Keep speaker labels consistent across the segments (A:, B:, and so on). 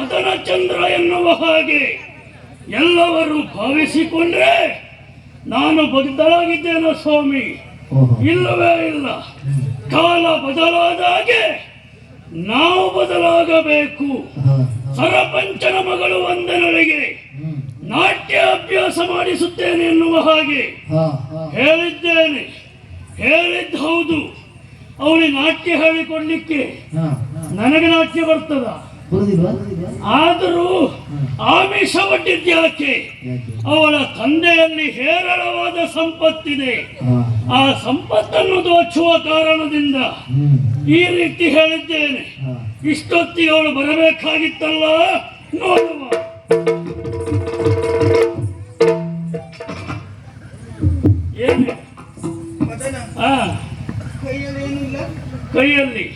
A: ಮದನ ಚಂದ್ರ ಎನ್ನುವ ಹಾಗೆ ಎಲ್ಲವರು ಭಾವಿಸಿಕೊಂಡ್ರೆ ನಾನು ಬದಲಾಗಿದ್ದೇನೋ ಸ್ವಾಮಿ? ಇಲ್ಲವೇ ಇಲ್ಲ. ಕಾಲ ಬದಲಾದ ಹಾಗೆ ನಾವು ಬದಲಾಗಬೇಕು. ಸರಪಂಚನ ಮಗಳು ವಂದನಳಿಗೆ ನಾಟ್ಯ ಅಭ್ಯಾಸ ಮಾಡಿಸುತ್ತೇನೆ ಎನ್ನುವ ಹಾಗೆ ಹೇಳಿದ್ದೇನೆ. ಹೇಳಿದ್ದು ಹೌದು. ಅವಳಿಗೆ ನಾಟ್ಯ ಹೇಳಿಕೊಡ್ಲಿಕ್ಕೆ ನನಗೆ ನಾಟ್ಯ ಬರ್ತದ? ಆದರೂ ಆಮಿಷ ಒಡ್ಡಿದ್ಯಾಕೆ? ಅವಳ ತಂದೆಯಲ್ಲಿ ಹೇರಳವಾದ ಸಂಪತ್ತಿದೆ. ಆ ಸಂಪತ್ತನ್ನು ದೋಚುವ ಕಾರಣದಿಂದ ಈ ರೀತಿ ಹೇಳಿದ್ದೇನೆ. ಇಷ್ಟೊತ್ತಿಗೆ ಅವಳು ಬರಬೇಕಾಗಿತ್ತಲ್ಲ, ನೋಡುವ. ಏನು ಕೈಯಲ್ಲಿ?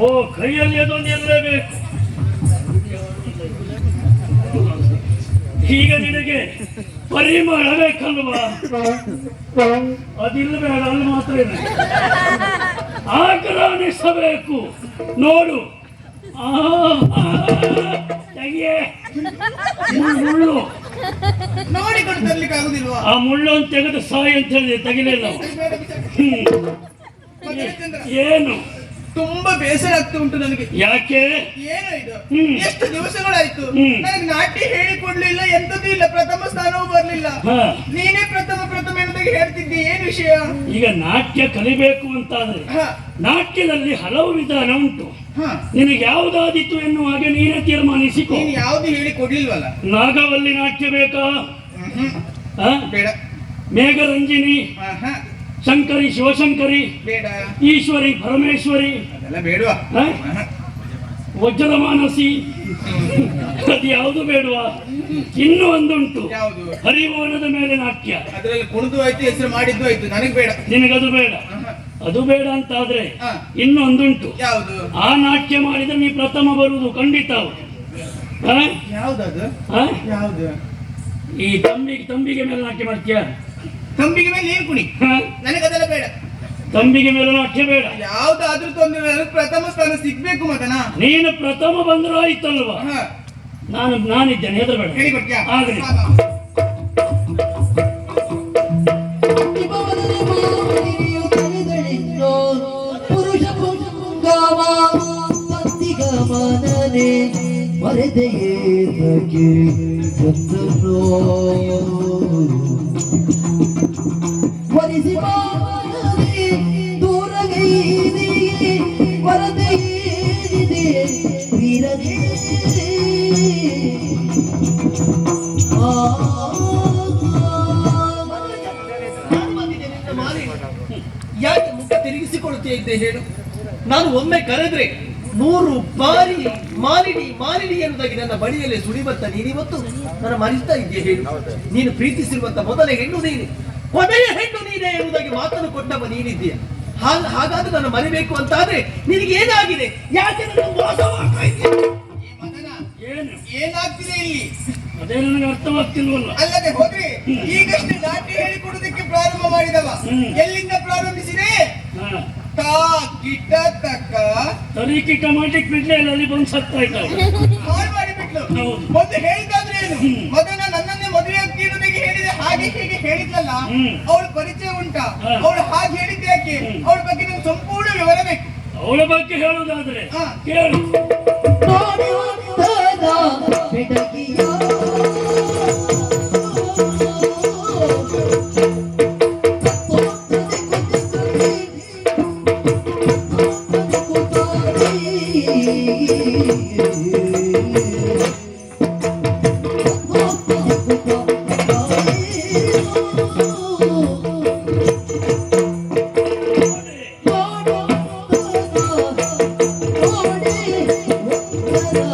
A: ಓ, ಕೈಯಲ್ಲಿ ಅದೊಂದು ಇರಲೇಬೇಕು. ಈಗ ನಿನಗೆ ಪರಿಮಳ ಬೇಕಲ್ವಾ? ಅದಿಲ್ಲ, ಬೇಡ, ಅಲ್ಲಿ ಮಾತ್ರ ಇದೆ. ಆಗ್ರಹಿಸಬೇಕು. ನೋಡು, ಮುಳ್ಳು ಆ ಮುಳ್ಳನ್ನು ತೆಗೆದು ಸಾಯಿ ಅಂತ ಹೇಳಿದೆ, ತೆಗಿಲಿಲ್ಲ. ಏನು
B: ತುಂಬಾ ಬೇಸರ ಆಗ್ತಾ ಉಂಟು ನನಗೆ.
A: ಯಾಕೆ?
B: ಏನೋ ಇದು, ಎಷ್ಟು ದಿವಸಗಳಾಯ್ತು ನನಗೆ ನಾಟ್ಯ ಹೇಳಿಕೊಡ್ಲಿಲ್ಲ, ಎಂತದೂ ಇಲ್ಲ, ಪ್ರಥಮ ಸ್ಥಾನವೂ ಬರ್ಲಿಲ್ಲ. ನೀನೇ ಪ್ರಥಮ ಎಂದಾಗ ಹೇಳ್ತಿದ್ದಿ, ಏನ್ ವಿಷಯ?
A: ಈಗ ನಾಟ್ಯ ಕಲಿಬೇಕು ಅಂತಾದ್ರೆ ನಾಟ್ಯದಲ್ಲಿ ಹಲವು ವಿಧಾನ ಉಂಟು. ನಿನಗೆ ಯಾವುದಾದಿತ್ತು ಎನ್ನುವ ಹಾಗೆ ನೀನೇ ತೀರ್ಮಾನಿಸಿಕೊ.
B: ನೀನು ಯಾವ್ದು ಹೇಳಿ ಕೊಡ್ಲಿಲ್ವಲ್ಲ?
A: ನಾಗವಲ್ಲಿ ನಾಟ್ಯ ಬೇಕಾ?
B: ಬೇಡ.
A: ಮೇಘರಂಜಿನಿ, ಶಂಕರಿ, ಶಿವಶಂಕರಿ,
B: ಬೇಡ.
A: ಈಶ್ವರಿ, ಪರಮೇಶ್ವರಿ,
B: ಅದೆಲ್ಲ ಬೇಡವಾ?
A: ವಜ್ರದ ಮಾನಸಿ, ಅದು ಯಾವುದು ಬೇಡವಾ? ಇನ್ನು ಒಂದುಂಟು, ಹರಿವಾಣದ ಮೇಲೆ ನಾಟ್ಯ.
B: ಅದರಲ್ಲಿ ಕುಣಿದು ಆಯ್ತು, ಹೆಸರು ಮಾಡಿದ್ದು ಆಯ್ತು, ನನಗೆ ಬೇಡ.
A: ನಿನಗದು ಬೇಡ? ಅದು ಬೇಡ ಅಂತಾದ್ರೆ ಇನ್ನು ಒಂದುಂಟು.
B: ಯಾವುದು?
A: ಆ ನಾಟ್ಯ ಮಾಡಿದ್ರೆ ನೀ ಪ್ರಥಮ ಬರುವುದು ಖಂಡಿತ.
B: ಯಾವ್ದದು? ಯಾವುದು?
A: ಈ ತಂಬಿಗೆ ಮೇಲೆ ನಾಟ್ಯ ಮಾಡ್ತೀಯ?
B: ತಂಬಿಗೆ ಮೇಲೆ ನೀನು ಕುಣಿ, ನನಗೆ ಅದೆಲ್ಲ ಬೇಡ.
A: ತಂಬಿಗೆ ಮೇಲೆ ನಾಟ್ಯ ಬೇಡ.
B: ಯಾವ್ದಾದ್ರೂ ತೊಂದರೆ, ಪ್ರಥಮ ಸ್ಥಾನ ಸಿಗ್ಬೇಕು ಮದನ.
A: ನೀನು ಪ್ರಥಮ ಬಂದ್ರೆ ಆಯ್ತಲ್ವಾ? ನಾನಿದ್ದೇನೆ, ಹೆದರ ಬೇಡ.
B: ಹೇಳಿಕೊಡ್ತೀಯಾ?
A: ಆಗಲಿ.
B: ಯಾಕೆ ಮುಖ ತಿರುಗಿಸಿಕೊಳ್ಳುತ್ತಾ ಇದ್ದೆ ಹೇಳು? ನಾನು ಒಮ್ಮೆ ಕರೆದ್ರೆ 100 ಬಾರಿ ಮಾಲಿನಿ ಎನ್ನುವುದಾಗಿ ನನ್ನ ಬಳಿಯಲ್ಲಿ ಸುಳಿ ಬರ್ತಾ ನೀನಿವತ್ತು ನನ್ನ ಮರಿಸ್ತಾ ಇದ್ದೆ ಹೇಳು? ನೀನು ಪ್ರೀತಿಸಿರುವಂತ ಮೊದಲ ಹೆಣ್ಣು ನೀನೆ, ಕೊನೆಯ ಹೆಣ್ಣು ನೀನೆ ಎನ್ನುವುದಾಗಿ ಮಾತನ್ನು ಕೊಟ್ಟವ ನೀನಿದ್ದೀಯ. ಹಾಗಾದ್ರೆ ನಾನು ಮರಿಬೇಕು ಅಂತಾದ್ರೆ ನಿನಗೆ ಏನಾಗಿದೆ? ಯಾಕೆ ನನ್ನ ಮೋಸವಾಗ್ತಾ ಇದೆಯಾ? ಏನಾಗ್ತಿದೆ ಇಲ್ಲಿ?
A: ಅದೇ ನನಗೆ ಅರ್ಥವಾಗ್ತಿಲ್ವಲ್ಲ.
B: ಅಲ್ಲದೆ ಹೋದ್ರೆ ಈಗಷ್ಟೇ ನಾಟ್ಯ ಹೇಳಿಕೊಡುವುದಕ್ಕೆ ಪ್ರಾರಂಭ ಮಾಡಿದವ. ಎಲ್ಲಿಂದ ಪ್ರಾರಂಭಿಸಿದೆ?
A: ತರೀಕಿಟ ಮಾಡ್ಲಿಕ್ಕೆ ಬಿಡ್ಲೇ ಇಲ್ಲ, ಅಲ್ಲಿ ಬಂದು ಸತ್ತಾ ಇದ್ದಾವೆ.
B: ಹಾಳು ಮಾಡಿಬಿಟ್ಲು. ಮೊದಲು ಹೇಳಿದಾದ್ರೆ ಏನು? ಮದನ ನನ್ನನ್ನೇ ಮದುವೆ ಆಗ್ತಿರೋದಕ್ಕೆ ಹೇಳಿದೆ, ಹಾಗೆ ಹೀಗೆ ಹೇಳಿದ್ಲಲ್ಲ, ಅವಳ ಪರಿಚಯ ಉಂಟಾ? ಅವಳು ಹಾಗೆ ಹೇಳಿದ್ದೆ ಯಾಕೆ? ಅವಳ ಬಗ್ಗೆ ನಂಗೆ ಸಂಪೂರ್ಣ ವಿವರ ಬೇಕು.
A: ಅವಳ ಬಗ್ಗೆ ಹೇಳುವುದಾದ್ರೆ ಕೇಳು.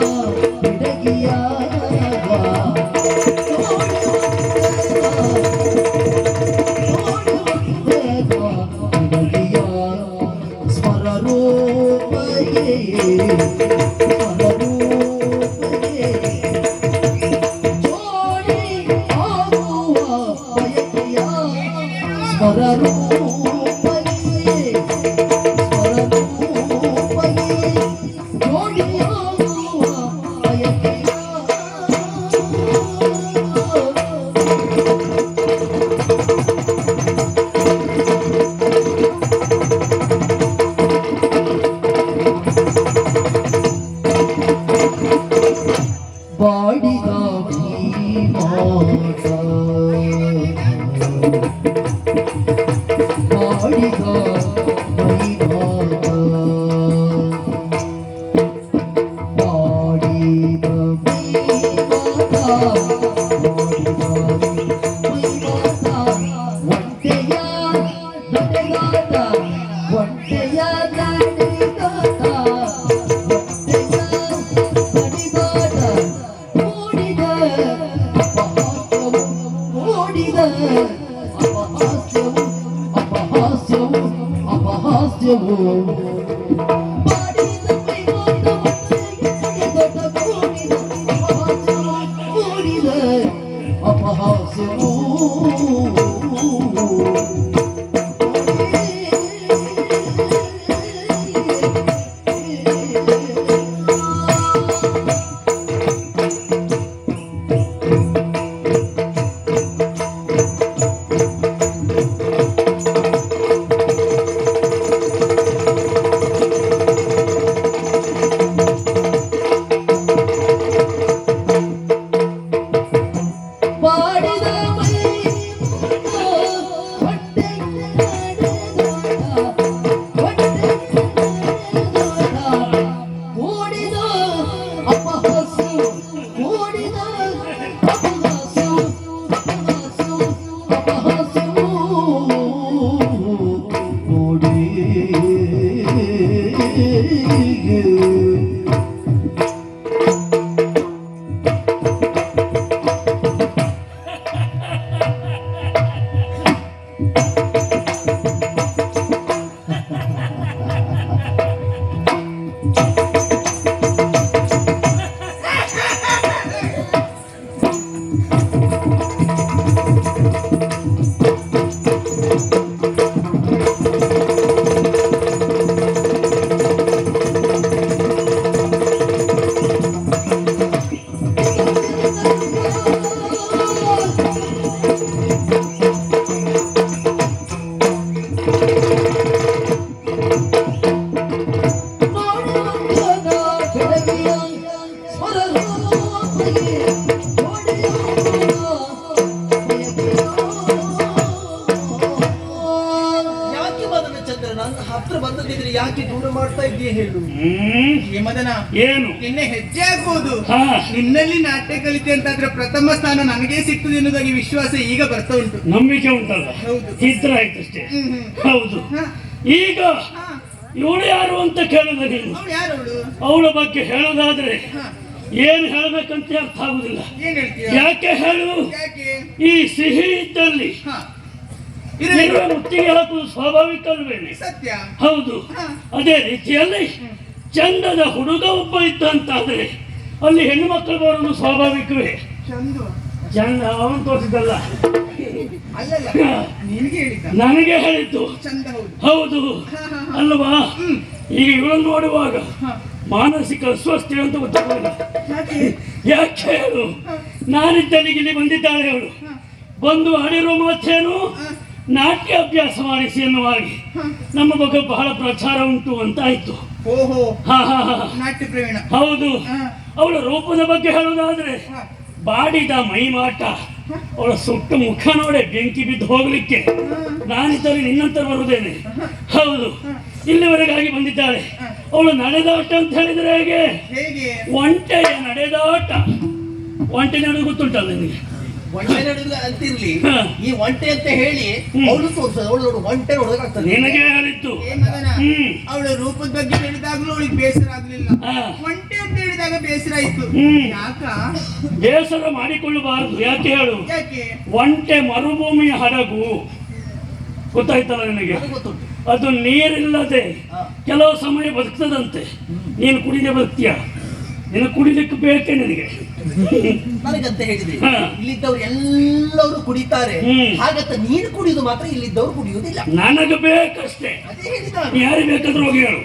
C: Oh ಬಾಡಿದ ಮಾತ ಬಾಡಿದ ಮೈಮಾತ ಬಾಡಿದ ಮೈಮಾತ ಬಾಡಿದ ಮೈಮಾತ ಒಂಟೆಯ ನಡೆಗಾಟ ಒಂಟೆಯ ನಡೆಗಾಟ
B: ಯಾಕೆ ದೂರ ಮಾಡ್ತಾ ಇದ್ದೀಯ ಹೇಳು.
D: ಮದನ,
A: ಏನು
D: ನಿನ್ನೆ ಹೆಜ್ಜೆ ಆಗ್ಬೋದು.
A: ಹಾ.
D: ನಿನ್ನಲ್ಲಿ ನಾಟ್ಯ ಕಲಿತೆ ಅಂತಾದ್ರೆ ಪ್ರಥಮ ಸ್ಥಾನ ನನಗೇ ಸಿಗ್ತದೆ ಎನ್ನುವುದಾಗಿ ವಿಶ್ವಾಸ ಈಗ ಬರ್ತಾ ಉಂಟು.
A: ನಂಬಿಕೆ ಉಂಟಲ್ಲ,
D: ಹೌದು.
A: ಇದ್ರ ಆಯ್ತಷ್ಟೇ.
D: ಹ್ಮ್.
A: ಹೌದು.
D: ಹಾ.
A: ಈಗ
D: ಹಾ.
A: ಇವಳು ಯಾರು ಅಂತ ಕೇಳಿದ ನೀನು,
D: ಅವ್ಳು ಯಾರು ಅವಳು?
A: ಅವಳ ಬಗ್ಗೆ ಹೇಳೋದಾದ್ರೆ
D: ಹಾ.
A: ಏನ್ ಹೇಳ್ಬೇಕಂತ ಅರ್ಥ ಆಗುದಿಲ್ಲ.
D: ಏನ್ ಹೇಳ್ತೀಯ?
A: ಯಾಕೆ ಹೇಳು,
D: ಯಾಕೆ?
A: ಈ ಸಿಹಿ ಇದ್ದಲ್ಲಿ
D: ಹಾ.
A: ಇರುವ ಮುತ್ತಿಗೆ ಹಾಕುವುದು ಸ್ವಾಭಾವಿಕ ಅಲ್ವೇನೆ?
D: ಸತ್ಯ.
A: ಹೌದು.
D: ಹಾ.
A: ಅದೇ ರೀತಿಯಲ್ಲಿ ಚಂದದ ಹುಡುಗ ಒಬ್ಬ ಇದ್ದ ಅಂತಾದ್ರೆ ಅಲ್ಲಿ ಹೆಣ್ಣು ಮಕ್ಕಳು ಬರೋದು ಸ್ವಾಭಾವಿಕವೇ.
D: ಚಂದು
A: ಚಂದ ಅವನು ತೋರಿಸಿದ್ದಲ್ಲ,
D: ಅಲ್ಲಲ್ಲ, ನಿನಗೆ ಹೇಳಿದ್ದ.
A: ನನಗೆ ಹೇಳಿದ್ದು.
D: ಚಂದ ಹೌದು.
A: ಹೌದು
D: ಹಾ, ಹಾ, ಹಾ.
A: ಅಲ್ವಾ?
D: ಹ್ಮ್.
A: ಈಗ ಇವಳನ್ನು ನೋಡುವಾಗ
D: ಹಾ.
A: ಮಾನಸಿಕ ಅಸ್ವಸ್ಥೆ ಅಂತ ಗೊತ್ತಾಗಲಿಲ್ಲ.
D: ಯಾಕೆ?
A: ಯಾಕೆ ಹೇಳು, ನಾನಿದ್ದಲ್ಲಿಗೆ ಇಲ್ಲಿ ಬಂದಿದ್ದಾಳೆ ಅವಳು.
D: ಹಾ.
A: ಬಂದು ಆಡಿರೋ ಮಾತೇನು,
D: ಹಾ.
A: ನಾಟ್ಯ ಅಭ್ಯಾಸ ಮಾಡಿಸಿ ಎನ್ನುವಾಗಿ
D: ಹಾ.
A: ನಮ್ಮ ಬಗ್ಗೆ ಬಹಳ ಪ್ರಚಾರ ಉಂಟು ಅಂತ ಆಯ್ತು.
D: ಓಹೋ,
A: ಹಾ ಹಾ ಹಾ.
D: ನಾಟ್ಯ ಪ್ರವೀಣ.
A: ಹೌದು.
D: ಹಾ.
A: ಅವಳ ರೂಪದ ಬಗ್ಗೆ ಹೇಳುವುದಾದ್ರೆ
D: ಹಾ.
A: ಬಾಡಿದ ಮೈಮಾಟ, ಅವಳ ಸುಟ್ಟ ಮುಖ ನೋಡೆ ಬೆಂಕಿ ಬಿದ್ದು ಹೋಗ್ಲಿಕ್ಕೆ. ನಾನಿದ್ದಲ್ಲಿ ನಿನ್ನಂತರ ಬರುವುದೇನೆ. ಹೌದು, ಇಲ್ಲಿವರೆಗಾಗಿ ಬಂದಿದ್ದಾಳೆ. ಅವಳು ನಡೆದಾಟ ಅಂತ ಹೇಳಿದ್ರೆ ಹೇಗೆ?
D: ಹೇಗೆ?
A: ಒಂಟೆಯ ನಡೆದಾಟ. ಒಂಟೆ ನಡೆದು ಗೊತ್ತುಂಟಲ್ಲ ನಿನಗೆ?
B: ಒಂಟೆ ನಡುಗ ಅಂತಿರ್ಲಿ,
A: ಹಾ.
B: ಈ ಒಂಟೆ ಅಂತ ಹೇಳಿ ಅವಳು ತೋರಿಸೋದು, ಅವಳು ನೋಡು ಒಂಟೆ ನೋಡೋದಾಗ್ತದೆ.
A: ನಿನಗೆ ಹೇಳಿದ್ದು.
D: ಏ ಮದನ,
A: ಹ್ಮ್.
D: ಅವಳ ರೂಪದ ಬಗ್ಗೆ ಹೇಳಿದಾಗ್ಲೂ ಅವಳಿಗೆ ಬೇಸರ ಆಗ್ಲಿಲ್ಲ.
A: ಹಾ.
D: ಒಂಟೆ ಅಂತ ಹೇಳಿದಾಗ ಬೇಸರ ಆಯ್ತು.
A: ಹ್ಮ್.
D: ಯಾಕ?
A: ಬೇಸರ ಮಾಡಿಕೊಳ್ಳಬಾರದು. ಯಾಕೆ ಹೇಳು,
D: ಯಾಕೆ?
A: ಒಂಟೆ ಮರುಭೂಮಿಯ ಹಡಗು, ಗೊತ್ತಾಯ್ತಲ್ಲ ನಿನಗೆ?
B: ಅದು ಗೊತ್ತುಂಟು.
A: ಅದು ನೀರಿಲ್ಲದೆ
B: ಹಾ.
A: ಕೆಲವು ಸಮಯ ಬದುಕ್ತದಂತೆ. ನೀನು ಕುಡಿದೆ ಬದುಕ್ತೀಯ, ನೀನು ಕುಡಿಲಿಕ್ಕೆ ಬೇಕೆ ನಿನಗೆ.
B: ನನಗಂತ ಹೇಳಿದ್ರೆ
A: ಹಾ.
B: ಇಲ್ಲಿದ್ದವ್ರು ಎಲ್ಲರೂ ಕುಡಿತಾರೆ,
A: ಹ್ಮ್.
B: ಹಾಗಂತ ನೀನು ಕುಡಿಯುದು ಮಾತ್ರ ಇಲ್ಲಿದ್ದವ್ರು ಕುಡಿಯುವುದಿಲ್ಲ.
A: ನನಗೆ ಬೇಕಷ್ಟೇ.
B: ಅದೇ ಹೇಳಿದ ನಾನು.
A: ಯಾರಿಗೆ ಬೇಕಾದ್ರೂ ಹೋಗಿ ಹೇಳು.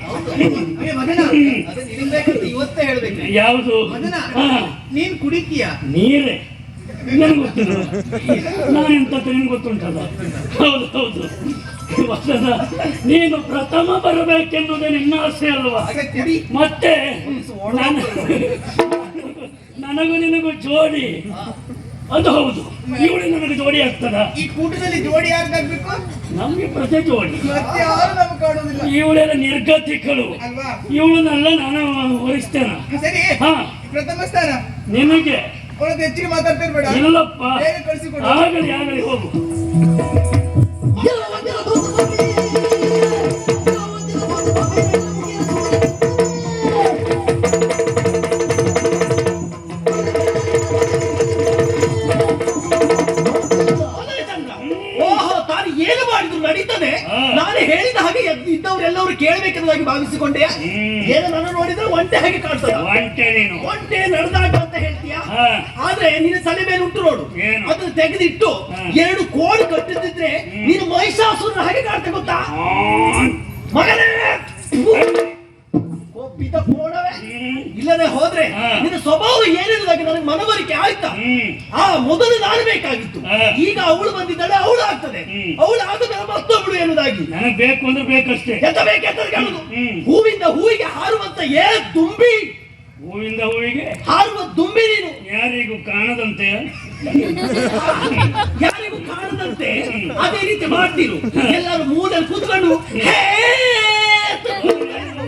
D: ಏ ಮದನ,
B: ಅದೇ ನಿನಗೆ ಬೇಕಂತ ಇವತ್ತೇ ಹೇಳ್ಬೇಕು.
A: ಯಾವುದು?
D: ಮದನ,
A: ಹಾ,
D: ನೀನ್ ಕುಡಿತೀಯ?
A: ನೀರೇ. ನನಗೆ ಗೊತ್ತಿಲ್ಲ, ನಾನೆಂತದ್ದು ನಿನ್ಗೆ ಗೊತ್ತುಂಟಲ್ಲ. ಹೌದು ಹೌದು. ವಸದ, ನೀನು ಪ್ರಥಮ ಬರಬೇಕೆನ್ನುವುದೇ ನಿನ್ನ ಆಸೆ ಅಲ್ವಾ?
D: ಹಾಗೆ ಕುಡಿ.
A: ಮತ್ತೆ ನಾನು ನನಗೂ ನಿನಗೂ ಜೋಡಿ ಅದು ಹೌದು. ಇವಳು ನನಗೆ ಜೋಡಿ ಆಗ್ತದ?
D: ಈ ಕೂಟದಲ್ಲಿ ಜೋಡಿ ಯಾರ್ದಾಗ್ಬೇಕು?
A: ನಮ್ಗೆ ಪ್ರತಿ ಜೋಡಿ.
D: ಮತ್ತೆ ಯಾರು ನಮ್ಗೆ ಕಾಣುದಿಲ್ಲ
A: ಇವಳೆಲ್ಲ ನಿರ್ಗತಿಕಳು.
D: ಅಲ್ವಾ?
A: ಇವಳನ್ನೆಲ್ಲ ನಾನು ಹೊರಿಸ್ತೇನೆ.
D: ಸರಿ,
A: ಹಾ,
D: ಪ್ರಥಮ ಸ್ಥಾನ
A: ನಿನಗೆ.
D: ಅವಳದ್ದು ಹೆಚ್ಚಿಗೆ ಮಾತಾಡ್ತಿರ್ಬೇಡ,
A: ಇಲ್ಲಪ್ಪ,
D: ಬೇಗ ಕಳಿಸಿಕೊಡು.
A: ಆಗಲಿ ಆಗಲಿ, ಹೋಗು.
B: ಓಹೋ, ತಾನು ಏನು ಮಾಡಿದ್ರು ನಡೀತದೆ. ನಾನು ಹೇಳಿದ ಹಾಗೆ ಇದ್ದವರೆಲ್ಲವರು ಕೇಳಬೇಕೆಂಬುದಾಗಿ ಭಾವಿಸಿಕೊಂಡೆ. ಏನು ನನ್ನ ನೋಡಿದ್ರೆ ಒಂಟೆ ಹಾಗೆ ಕಾಣ್ತದ.
A: ಒಂಟೆ ನೀನು,
B: ಒಂಟೆ ನಡೆದಾಟ ಅಂತ ಹೇಳ್ತೀಯಾ?
A: ಹಾ.
B: ಆದ್ರೆ ನಿನ್ನ ತಲೆ ಮೇಲೆ ಉಂಟು ನೋಡು,
A: ಏನು?
B: ಅದನ್ನ ತೆಗೆದಿಟ್ಟು ಎರಡು ಕೋಡಿ ಕಟ್ಟಿದ್ರೆ ನೀನು ಮಹಿಷಾಸುರನ ಹಾಗೆ ಕಾಣ್ತೆ ಗೊತ್ತಾ ಮಗನೇ? ಒಪ್ಪಿದ ಕೋಣವೇ. ಇಲ್ಲದೆ ಹೋದ್ರೆ ನಿನ್ನ ಸ್ವಭಾವ ಏನಿರುವುದಾಗಿ ನನಗೆ ಮನವರಿಕೆ ಆಯ್ತಾ? ಮೊದಲು ನಾನು ಬೇಕಾಗಿತ್ತು, ಈಗ ಅವಳು ಬಂದಿದ್ದಾಳೆ, ಅವಳು ಆಗ್ತದೆ. ಅವಳು ಆದ ಮತ್ತೊಬ್ಬಳು ಎನ್ನುವುದಾಗಿ.
A: ನನಗೆ ಬೇಕು ಅಂದ್ರೆ ಬೇಕಷ್ಟೇ.
B: ಎಂತ ಬೇಕೆಂತ ಕೇಳುದು. ಹೂವಿಂದ ಹೂವಿಗೆ ಹಾರುವಂತ ದುಂಬಿ,
A: ಹೂವಿಂದ ಹೂವಿಗೆ
B: ಹಾರುವ ದುಂಬಿ ನೀನು.
A: ಯಾರಿಗೂ ಕಾಣದಂತೆ,
B: ಯಾರಿಗೂ ಕಾಣದಂತೆ ಅದೇ ರೀತಿ ಮಾಡ್ತೀರು. ಎಲ್ಲರೂ ಮೂಲೆಯಲ್ಲಿ ಕೂತ್ಕೊಂಡು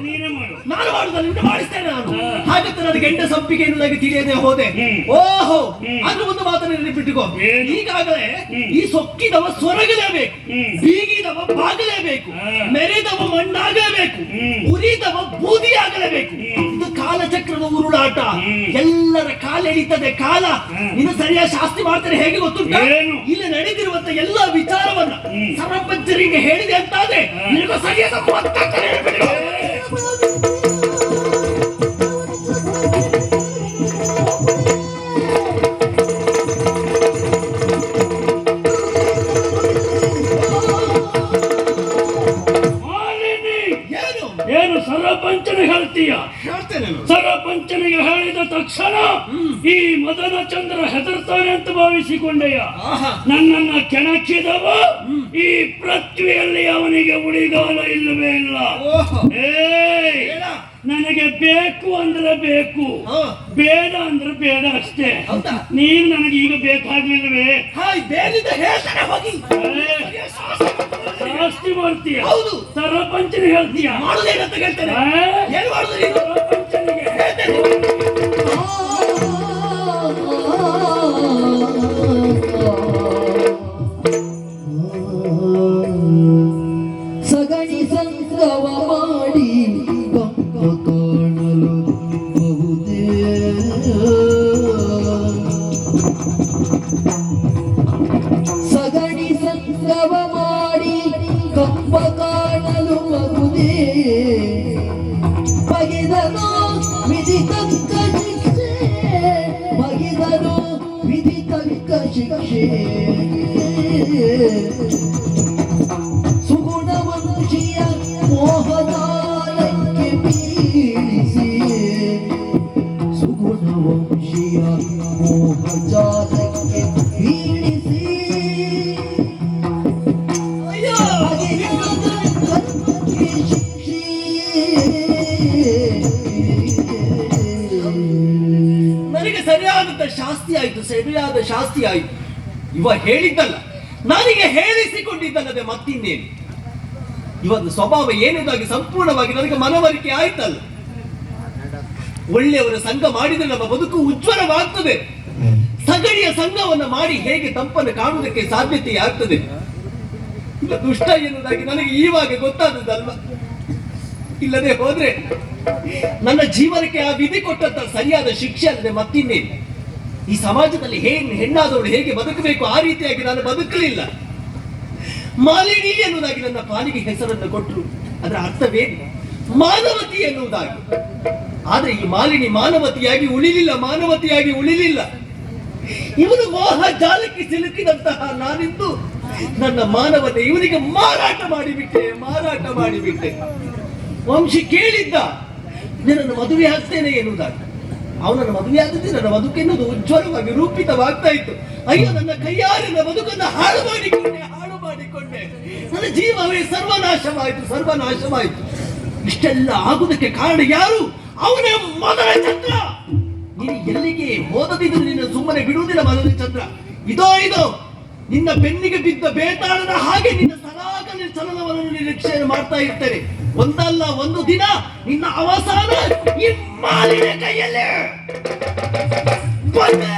A: ನೀನೇ ಮಾಡು.
B: ನಾನು ಮಾಡುದಲ್ಲ, ನಿಮ್ಗೆ ಮಾಡಿಸ್ತೇನೆ ನಾನು. ಹಾಗಂತ ನನಗೆ ಎಂಡ ಸಂಪಿಗೆ ಎನ್ನುವುದಾಗಿ ತಿಳಿಯದೆ ಹೋದೆ. ಓಹೋ, ಅದು ಒಂದು ಮಾತನ್ನು ನೆನಪಿಟ್ಟುಕೋ. ಈಗಾಗಲೇ ಈ ಸೊಕ್ಕಿದವ ಸೊರಗಲೇಬೇಕು, ಬೀಗಿದವ ಬಾಗಲೇಬೇಕು, ಮೆರೆದವ ಮಣ್ಣಾಗಲೇಬೇಕು, ಉರಿದವ ಬೂದಿ ಆಗಲೇಬೇಕು. ಇದು ಕಾಲಚಕ್ರದ ಉರುಳಾಟ. ಎಲ್ಲರ ಕಾಲ ಎಳೀತದೆ ಕಾಲ. ಇನ್ನು ಸರಿಯಾದ ಶಾಸ್ತಿ ಮಾಡ್ತಾರೆ ಹೇಗೆ ಗೊತ್ತುಂಟ? ಇಲ್ಲಿ ನಡೆದಿರುವಂತ ಎಲ್ಲ ವಿಚಾರವನ್ನ ಸರಪಂಚರಿಗೆ ಹೇಳಿದೆ ಅಂತಾದ್ರೆ ನಿನಗೆ ಸರಿಯಾದ
A: ಏನು ಸರಪಂಚನಿಗೆ ಹೇಳ್ತೀಯ?
B: ಹೇಳ್ತೇನೆ.
A: ಸರಪಂಚನಿಗೆ ಹೇಳಿದ ತಕ್ಷಣ ಈ ಮದನ ಚಂದ್ರ ಹೆದರ್ತಾನೆ ಅಂತ ಭಾವಿಸಿಕೊಂಡೆಯ? ನನ್ನನ್ನ ಕೆಣಕಿದವ ಈ ಪೃಥ್ವಿಯಲ್ಲಿ ಅವನಿಗೆ ಉಳಿಗಾಲ ಇಲ್ಲವೇ ಇಲ್ಲ. ನನಗೆ ಬೇಕು ಅಂದ್ರೆ ಬೇಕು, ಬೇಡ ಅಂದ್ರೆ ಬೇಡ ಅಷ್ಟೇ. ನೀನು ನನಗೆ ಈಗ ಬೇಕಾಗ್ಲಿಲ್ವೇ? ಜಾಸ್ತಿ ಮಾಡ್ತೀಯ, ಸರಪಂಚನಿಗೆ ಹೇಳ್ತೀಯ.
B: ಮಾಡುದೇನಂತ ಹೇಳ್ತೇನೆ. ಏನು ಮಾಡುದು ನೀನು?
A: ಸರಪಂಚನಿಗೆ
C: ಸಗಣಿ ಸಂಗವ ಮಾಡಿ ಕಂಪ ಕಾಣಲು ಬಹುದೇ ಸಗಣಿ ಸಂಗವ ಮಾಡಿ ಕಂಪ ಕಾಣಲು ಬಹುದೇ ಬಗೆದನು ವಿಧಿ ತಕ್ಕ ಶಿಕ್ಷೆ, ಬಗೆದನು ವಿಧಿ ತಕ್ಕ ಶಿಕ್ಷೆ. ಸುಗುಣವಂಶಿಯ ಮೋಹದಾಲಕ್ಕೆ ಪೀಡಿಸಿ, ಸುಗುಣವಂಶಿಯ ಮೋಹಜಾಲಕ್ಕೆ ಪೀಡಿಸಿ, ಬಗೆಯಾದ ಕರ್ಮಕ್ಕೆ ಶಿಕ್ಷೆ.
B: ನನಗೆ ಸರಿಯಾದ ಶಾಸ್ತಿ ಆಯ್ತು, ಸರಿಯಾದ ಶಾಸ್ತಿ ಆಯ್ತು. ಇವ ಹೇಳಿದ್ದಲ್ಲ, ನನಗೆ ಹೇಳಿಸಿಕೊಂಡಿದ್ದಲ್ಲದೆ ಮತ್ತಿನ್ನೇನು. ಇವತ್ತು ಸ್ವಭಾವ ಏನೆಂದಾಗಿ ಸಂಪೂರ್ಣವಾಗಿ ನನಗೆ ಮನವರಿಕೆ ಆಯ್ತಲ್ಲ. ಒಳ್ಳೆಯವರ ಸಂಘ ಮಾಡಿದರೆ ನಮ್ಮ ಬದುಕು ಉಜ್ವಲವಾಗ್ತದೆ. ಸಗಣಿಯ ಸಂಘವನ್ನ ಮಾಡಿ ಹೇಗೆ ತಂಪನ್ನು ಕಾಣುವುದಕ್ಕೆ ಸಾಧ್ಯತೆ ಆಗ್ತದೆ. ಇಲ್ಲ ದುಷ್ಟ ಎನ್ನುವುದಾಗಿ ನನಗೆ ಈವಾಗ ಗೊತ್ತಾದದಲ್ವ. ಇಲ್ಲದೆ ಹೋದ್ರೆ ನನ್ನ ಜೀವನಕ್ಕೆ ಆ ವಿಧಿ ಕೊಟ್ಟಂತ ಸರಿಯಾದ ಶಿಕ್ಷೆ ಅಲ್ಲದೆ ಮತ್ತಿನ್ನೇನು. ಈ ಸಮಾಜದಲ್ಲಿ ಹೆಣ್ಣಾದವಳು ಹೇಗೆ ಬದುಕಬೇಕು ಆ ರೀತಿಯಾಗಿ ನಾನು ಬದುಕಲಿಲ್ಲ. ಮಾಲಿನಿ ಎನ್ನುವುದಾಗಿ ನನ್ನ ಪಾಲಿಗೆ ಹೆಸರನ್ನು ಕೊಟ್ಟರು. ಅದರ ಅರ್ಥವೇನು? ಮಾನವತಿ ಎನ್ನುವುದಾಗಿ. ಆದ್ರೆ ಈ ಮಾಲಿನಿ ಮಾನವತಿಯಾಗಿ ಉಳಿಲಿಲ್ಲ, ಮಾನವತಿಯಾಗಿ ಉಳಿಲಿಲ್ಲ. ಇವನು ಮೋಹ ಜಾಲಕ್ಕೆ ಸಿಲುಕಿದಂತಹ ನಾನಿದ್ದು ನನ್ನ ಮಾನವತೆ ಇವನಿಗೆ ಮಾರಾಟ ಮಾಡಿಬಿಟ್ಟೆ. ವಂಶಿ ಕೇಳಿದ್ದ ನಿನ್ನನ್ನು ಮದುವೆ ಆಗ್ತೇನೆ ಎನ್ನುವುದಾಗಿ. ಅವನನ್ನು ಮದುವೆ ಆದದ್ದು ನನ್ನ ಬದುಕೆನ್ನುವುದು ಉಜ್ವಲವಾಗಿ ರೂಪಿತವಾಗ್ತಾ ಇತ್ತು. ಅಯ್ಯೋ, ನನ್ನ ಕೈಯಾರಿನ ಬದುಕನ್ನು ಹಾಳು ಮಾಡಿಕೊಂಡೆ. ನನ್ನ ಜೀವವೇ ಸರ್ವನಾಶವಾಯಿತು. ಇಷ್ಟೆಲ್ಲ ಆಗುವುದಕ್ಕೆ ಕಾರಣ ಯಾರು? ಅವನೇ ಮೊದಲ ಚಂದ್ರ. ನೀನು ಎಲ್ಲಿಗೆ ಹೋದದಿದ್ರು ನಿನ್ನ ಸುಮ್ಮನೆ ಬಿಡುವುದಿಲ್ಲ ಮದನ ಚಂದ್ರ. ಇದೋ ನಿನ್ನ ಬೆನ್ನಿಗೆ ಬಿದ್ದ ಬೇತಾಳದ ಹಾಗೆ ನಿನ್ನ ಸರಾಗಲಿ ಚಲನವನ್ನು ನಿರೀಕ್ಷೆಯನ್ನು ಮಾಡ್ತಾ ಇರ್ತೇನೆ. ಒಂದಲ್ಲ ಒಂದು ದಿನ ನಿನ್ನ ಅವಸಾನ ಈ ಮಾಲಿನ ಕೈಯಲ್ಲೇ ಬಂದೆ.